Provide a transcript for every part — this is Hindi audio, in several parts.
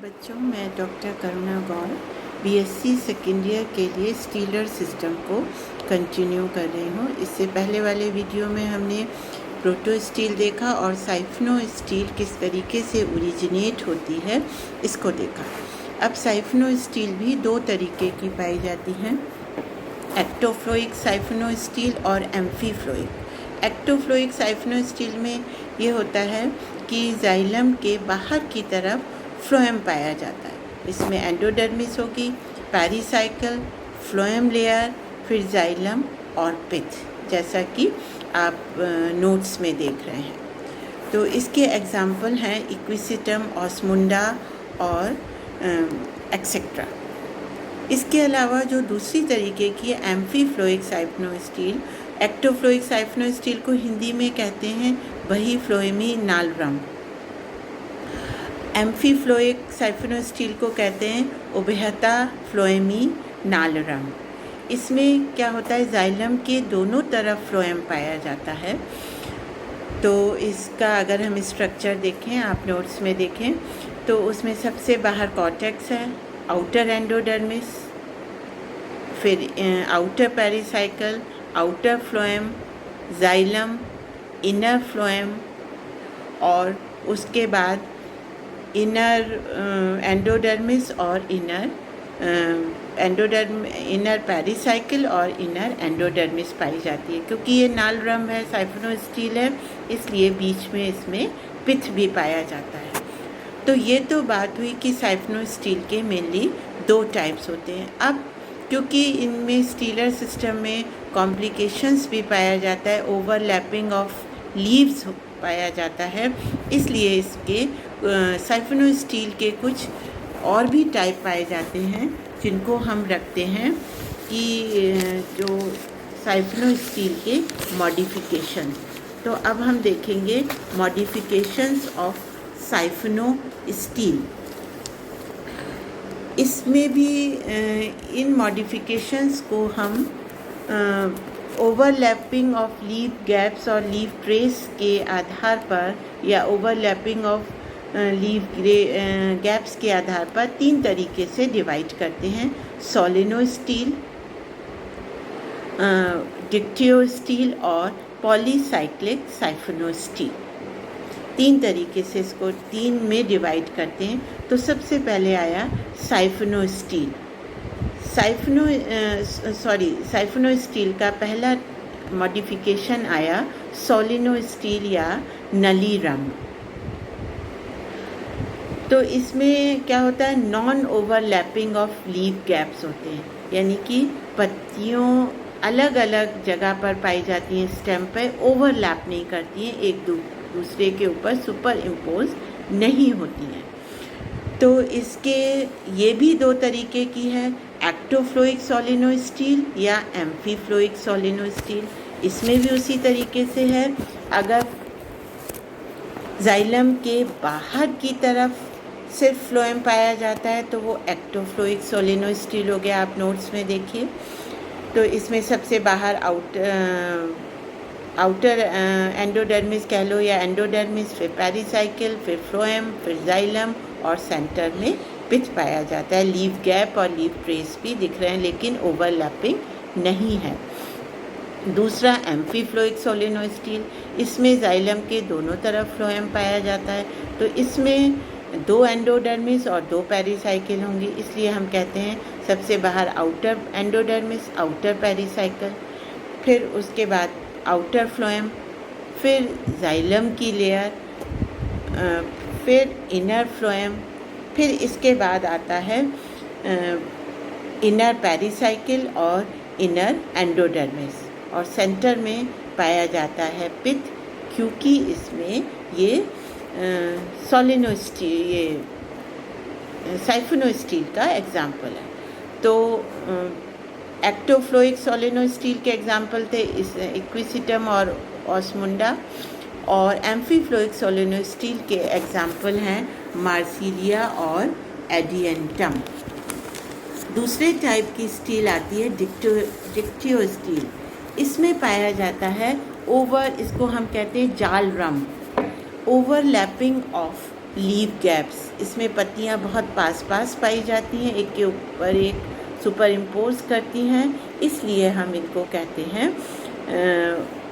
बच्चों, मैं डॉक्टर करुणा गौर बीएससी सेकेंड ईयर के लिए स्टीलर सिस्टम को कंटिन्यू कर रही हूँ। इससे पहले वाले वीडियो में हमने प्रोटो स्टील देखा और साइफनो स्टील किस तरीके से ओरिजिनेट होती है इसको देखा। अब साइफनो स्टील भी दो तरीके की पाई जाती हैं, एक्टोफ्लोइक साइफनो स्टील और एम्फीफ्लोइक। एक्टोफ्लोइक साइफनो स्टील में ये होता है कि जाइलम के बाहर की तरफ फ्लोएम पाया जाता है। इसमें एंडोडर्मिस होगी, पेरिसाइकल, फ्लोएम लेयर, फिर जाइलम और पिथ, जैसा कि आप नोट्स में देख रहे हैं। तो इसके एग्जाम्पल हैं इक्विसिटम, ऑस्मुंडा और एक्सेट्रा। इसके अलावा जो दूसरी तरीके की एम्फीफ्लोइक साइफनो स्टील, एक्टोफ्लोइक साइफनो स्टील को हिंदी में कहते हैं बही फ्लोएमी नालरम। एम्फीफ्लोइक साइफनो स्टील को कहते हैं उभयता फ्लोएमी नालरम। इसमें क्या होता है, जाइलम के दोनों तरफ फ्लोएम पाया जाता है। तो इसका अगर हम स्ट्रक्चर देखें, आप नोट्स में देखें, तो उसमें सबसे बाहर कॉर्टेक्स है, आउटर एंडोडर्मिस, फिर outer pericycle, outer phloem, xylem, inner phloem और उसके बाद इनर एंडोडर्मिस और इनर पेरिसाइकल और इनर एंडोडर्मिस पाई जाती है। क्योंकि ये नालरम है, साइफनो स्टील है, इसलिए बीच में इसमें पिथ भी पाया जाता है। तो ये तो बात हुई कि साइफनो स्टील के मेनली दो टाइप्स होते हैं। अब क्योंकि इनमें स्टीलर सिस्टम में कॉम्प्लिकेशंस भी पाया जाता है, ओवरलैपिंग ऑफ लीव्स पाया जाता है, इसलिए इसके साइफनो स्टील के कुछ और भी टाइप पाए जाते हैं जिनको हम रखते हैं कि जो साइफनो स्टील के मॉडिफिकेशन। तो अब हम देखेंगे मॉडिफिकेशंस ऑफ साइफनो स्टील। इसमें भी इन मॉडिफिकेशंस को हम ओवरलैपिंग ऑफ लीफ गैप्स और लीफ ट्रेस के आधार पर या ओवरलैपिंग ऑफ लीफ गैप्स के आधार पर तीन तरीके से डिवाइड करते हैं, सोलिनो स्टील, डिक्टियो स्टील और पॉलीसाइक्लिक साइफनो स्टील। तीन तरीके से इसको तीन में डिवाइड करते हैं। तो सबसे पहले आया साइफनो स्टील। साइफनो स्टील का पहला मॉडिफिकेशन आया सोलिनो स्टील या नली रंग। तो इसमें क्या होता है, non overlapping of leaf gaps होते हैं, यानी कि पत्तियों अलग अलग जगह पर पाई जाती हैं, स्टेम पे ओवरलैप नहीं करती हैं, एक दूसरे के ऊपर सुपर इम्पोज नहीं होती हैं। तो इसके ये भी दो तरीके की है, एक्टोफ्लोइक सोलिनो स्टील या एम्फीफ्लोइक सोलिनो स्टील। इसमें भी उसी तरीके से है, अगर जाइलम के बाहर की तरफ सिर्फ फ्लोएम पाया जाता है तो वो एक्टोफ्लोइक सोलिनो स्टील हो गया। आप नोट्स में देखिए, तो इसमें सबसे बाहर आउटर एंडोडर्मिस कह लो या एंडोडर्मिस, फिर पेरिसाइकल, फिर फ्लोएम, फिर जाइलम और सेंटर में पिथ पाया जाता है। लीफ गैप और लीफ ट्रेस भी दिख रहे हैं लेकिन ओवरलैपिंग नहीं है। दूसरा एम्फीफ्लोइक सोलिनो स्टील, इसमें जाइलम के दोनों तरफ फ्लोएम पाया जाता है। तो इसमें दो एंडोडर्मिस और दो पेरिसाइकल होंगी, इसलिए हम कहते हैं सबसे बाहर आउटर एंडोडर्मिस, आउटर पेरिसाइकल, फिर उसके बाद आउटर फ्लोएम, फिर जाइलम की लेयर, फिर इनर फ्लोएम, फिर इसके बाद आता है इनर पेरिसाइकल और इनर एंडोडर्मिस, और सेंटर में पाया जाता है पिथ, क्योंकि इसमें ये सोलिनो स्टील, ये साइफनो स्टील का एग्जाम्पल है। तो एक्टोफ्लोइक सोलिनो स्टील के एग्जाम्पल थे इक्विसिटम और ऑस्मुंडा, और एम्फीफ्लोइक सोलिनो स्टील के एग्जाम्पल हैं मार्सिलिया और एडियंटम। दूसरे टाइप की स्टील आती है डिक्टियो स्टील। इसमें पाया जाता है इसको हम कहते हैं जाल रम, ओवरलैपिंग ऑफ लीफ गैप्स, इसमें पत्तियाँ बहुत पास पास पाई जाती हैं, एक के ऊपर एक सुपर इम्पोज करती हैं, इसलिए हम इनको कहते हैं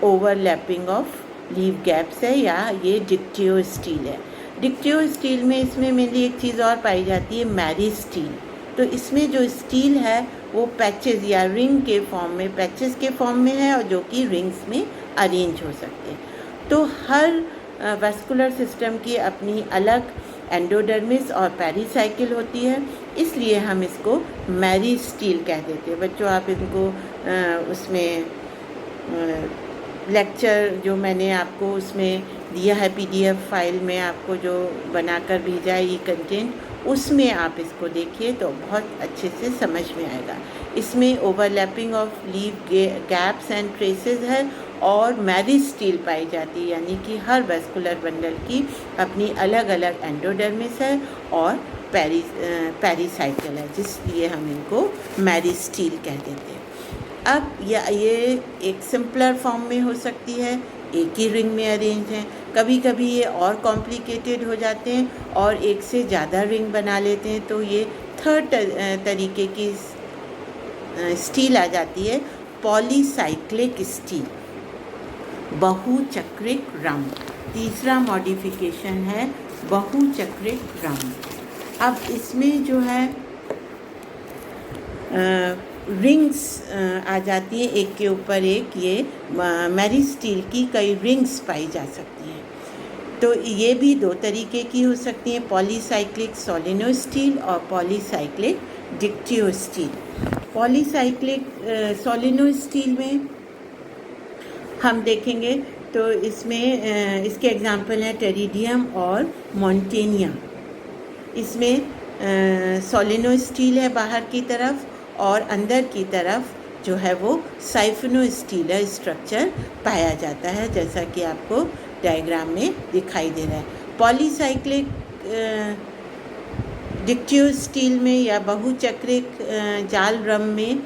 ओवरलैपिंग ऑफ लीफ गैप्स है, या ये डिक्टियोस्टील है। डिक्टियोस्टील में इसमें मेनली एक चीज़ और पाई जाती है, मेरिस्टील। तो इसमें जो स्टील है वो पैचेस या रिंग के फॉर्म में, पैचेस के फॉर्म में है, और जो कि रिंग्स में अरेंज हो सकते हैं। तो हर वैस्कुलर सिस्टम की अपनी अलग एंडोडर्मिस और पेरिसाइकिल होती है, इसलिए हम इसको मेरिस्टील कह देते हैं। बच्चों आप इनको उसमें लेक्चर जो मैंने आपको उसमें दिया है PDF फाइल में, आपको जो बनाकर भेजा है ये कंटेंट, उसमें आप इसको देखिए तो बहुत अच्छे से समझ में आएगा। इसमें overlapping of leaf gaps and traces है और मेरिस्टील पाई जाती है, यानी कि हर वेस्कुलर बंडल की अपनी अलग अलग एंडोडर्मिस है और पेरिसाइकिल है, जिसलिए हम इनको मेरिस्टील कह देते हैं। अब ये एक सिंपलर फॉर्म में हो सकती है, एक ही रिंग में अरेंज हैं, कभी कभी ये और कॉम्प्लिकेटेड हो जाते हैं और एक से ज़्यादा रिंग बना लेते हैं, तो ये थर्ड तरीके की स्टील आ जाती है, पॉलीसाइक्लिक स्टील, बहुचक्रिक रंग। तीसरा मॉडिफिकेशन है बहुचक्रिक रंग। अब इसमें जो है रिंग्स आ जाती है, एक के ऊपर एक, ये मेरिस्टील की कई रिंग्स पाई जा सकती हैं। तो ये भी दो तरीके की हो सकती हैं, पॉलीसाइक्लिक सोलिनोस्टील और पॉलीसाइक्लिक डिक्टियोस्टील। पॉलीसाइक्लिक सोलिनोस्टील में हम देखेंगे तो इसमें इसके एग्जाम्पल हैं टेरिडियम और मॉन्टेनिया। इसमें सोलिनोस्टील है बाहर की तरफ, और अंदर की तरफ जो है वो साइफिनोस्टीलर स्ट्रक्चर पाया जाता है, जैसा कि आपको डायग्राम में दिखाई दे रहा है। पॉलीसाइक्लिक डिक्टियोस्टील में या बहुचक्रिक जाल रम में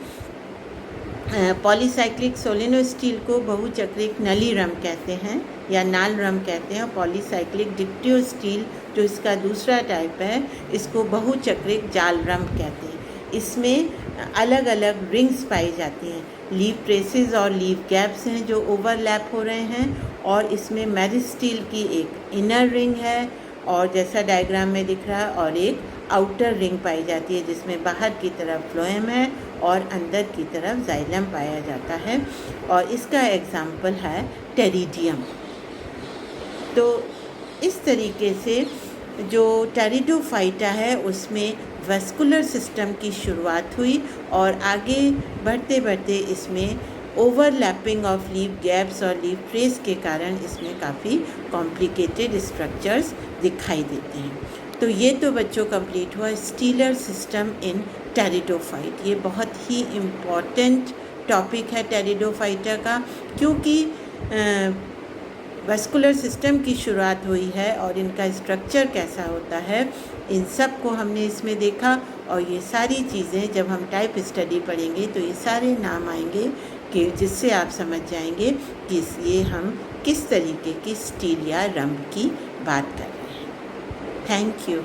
पॉलीसाइक्लिक सोलिनोस्टील को बहुचक्रिक नली रम कहते हैं या नाल रम कहते हैं, और पॉलीसाइक्लिक डिक्टियोस्टील जो इसका दूसरा टाइप है, इसको बहुचक्रिक जाल रम कहते हैं। इसमें अलग अलग रिंग्स पाई जाती हैं, लीफ ट्रेसेस और लीफ गैप्स हैं जो ओवरलैप हो रहे हैं, और इसमें मेरिस्टील की एक इनर रिंग है और जैसा डायग्राम में दिख रहा है, और एक आउटर रिंग पाई जाती है जिसमें बाहर की तरफ फ्लोएम है और अंदर की तरफ जाइलम पाया जाता है, और इसका एग्जाम्पल है टेरिडियम। तो इस तरीके से जो टेरिडोफाइटा है उसमें वेस्कुलर सिस्टम की शुरुआत हुई, और आगे बढ़ते बढ़ते इसमें ओवरलैपिंग ऑफ लीफ गैप्स और लीफ ट्रेस के कारण इसमें काफ़ी कॉम्प्लिकेटेड स्ट्रक्चर्स दिखाई देते हैं। तो ये तो बच्चों कंप्लीट हुआ स्टीलर सिस्टम इन टेरिडोफाइट। ये बहुत ही इम्पॉर्टेंट टॉपिक है टेरिडोफाइटा का, क्योंकि वेस्कुलर सिस्टम की शुरुआत हुई है और इनका स्ट्रक्चर कैसा होता है, इन सब को हमने इसमें देखा। और ये सारी चीज़ें जब हम टाइप स्टडी पढ़ेंगे तो ये सारे नाम आएंगे कि जिससे आप समझ जाएंगे कि ये हम किस तरीके की स्टील या रम की बात कर रहे हैं। Thank you.